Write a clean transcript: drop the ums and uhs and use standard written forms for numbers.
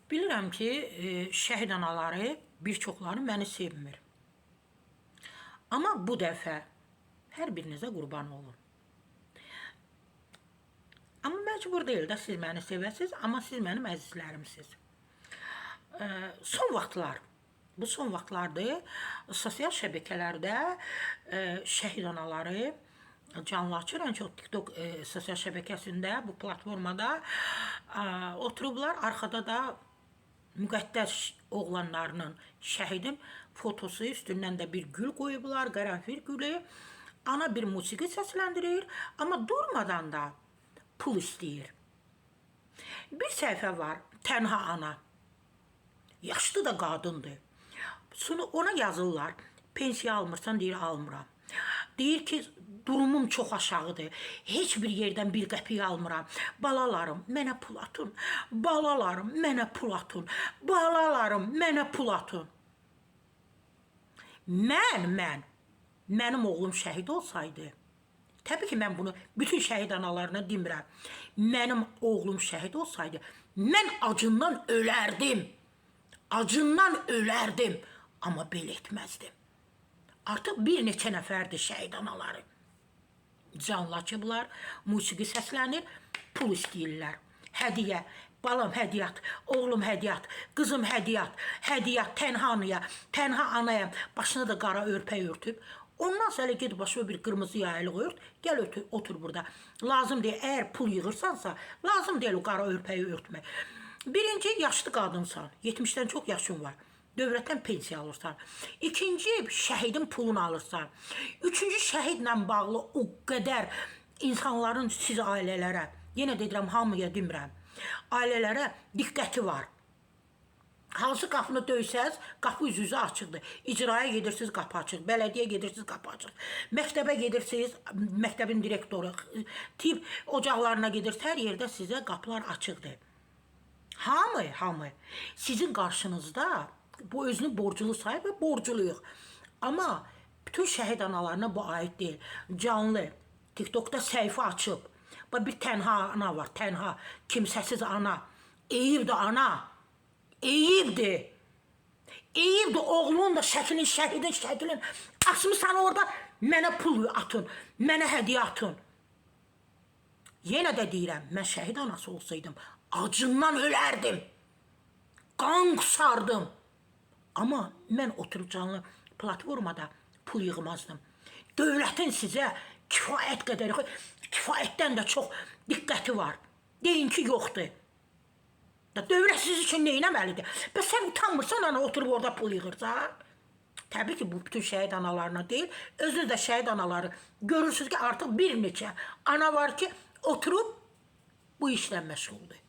Bilirəm ki, şəhid anaları bir çoxları məni sevmir. Amma bu dəfə hər birinizə qurban olun. Amma məcbur deyil də siz məni sevəsiniz, amma siz mənim əzizlərimsiniz. Son vaxtlar, bu son vaxtlardır, sosial şəbəkələrdə şəhid anaları canlı açır. Ən çox TikTok sosial şəbəkəsində, bu platformada oturublar, arxada da müqəddəs oğlanlarının, şəhidin fotosu, üstündən də bir gül qoyublar, qərənfil gülü. Ana bir musiqi səsləndirir, amma durmadan da pul istəyir. Bir səhifə var, tənha ana. Yaşlı da qadındır. Sonra ona yazırlar, pensiya almırsan, deyir, almıram. Deyir ki, durumum çox aşağıdır. Heç bir yerdən bir qəpiyi almıram. Balalarım, mənə pul atın. Balalarım, mənə pul atın. Balalarım, mənə pul atın. Mənim oğlum şəhid olsaydı, təbii ki, mən bunu bütün şəhid analarına demirəm. Mənim oğlum şəhid olsaydı, mən acından ölərdim. Acından ölərdim. Amma belə etməzdim. Artıq bir neçə nəfərdir şəhid anaları. Canlı açıblar, musiqi səslənir, pul istəyirlər. Hədiyə, balam hədiyyat, oğlum hədiyyat, qızım hədiyyat, hədiyyat, tənha anaya, tənha anayam. Başına da qara örpək örtüb. Ondan sonra ged başına bir qırmızı yaylıq ört, gəl otur burada. Lazım deyil, əgər pul yığırsansa, lazım deyil o qara örpəyi örtmək. Birinci, yaşlı qadınsan, 70-dən çox yaşın var. Dövlətdən pensiya alırsan. İkinci, şəhidin pulunu alırsan. Üçüncü, şəhidlə bağlı o qədər insanların siz ailələrə, yenə deyirəm, hamıya demirəm, ailələrə diqqəti var. Hansı qapını döysəz, qapı üzü açıqdır. İcraya gedirsiniz, qapı açıq. Bələdiyyə gedirsiniz, qapı açıq. Məktəbə gedirsiniz, məktəbin direktoru, tip ocaqlarına gedirsiniz, hər yerdə sizə qapılar açıqdır. Hamı sizin qarşınızda bu özünü borclu sayıb və borculuyuq. Amma bütün şəhid analarına bu aid deyil. Canlı, TikTokda səhifə açıb. Bir tənha ana var, tənha, kimsəsiz ana. Eyibdir ana. Eyibdir. Eyibdir, oğlunun da şəklin, şəhidin şəklin. Açmışsan orada, mənə pul atın, mənə hədiyyə atın. Yenə də deyirəm, mən şəhid anası olsaydım, acından ölərdim. Qan qusardım. Amma mən oturub canlı platformada pul yığmazdım. Dövlətin sizə kifayət qədər, kifayətdən də çox diqqəti var. Deyin ki, yoxdur. Dövlət siz üçün neynəməlidir? Bəs sən utanmırsan, ana oturub orada pul yığırsan? Təbii ki, bu bütün şəhid analarına deyil, özünüz də şəhid anaları görürsünüz ki, artıq bir neçə ana var ki, oturub bu işlə məşğuldur.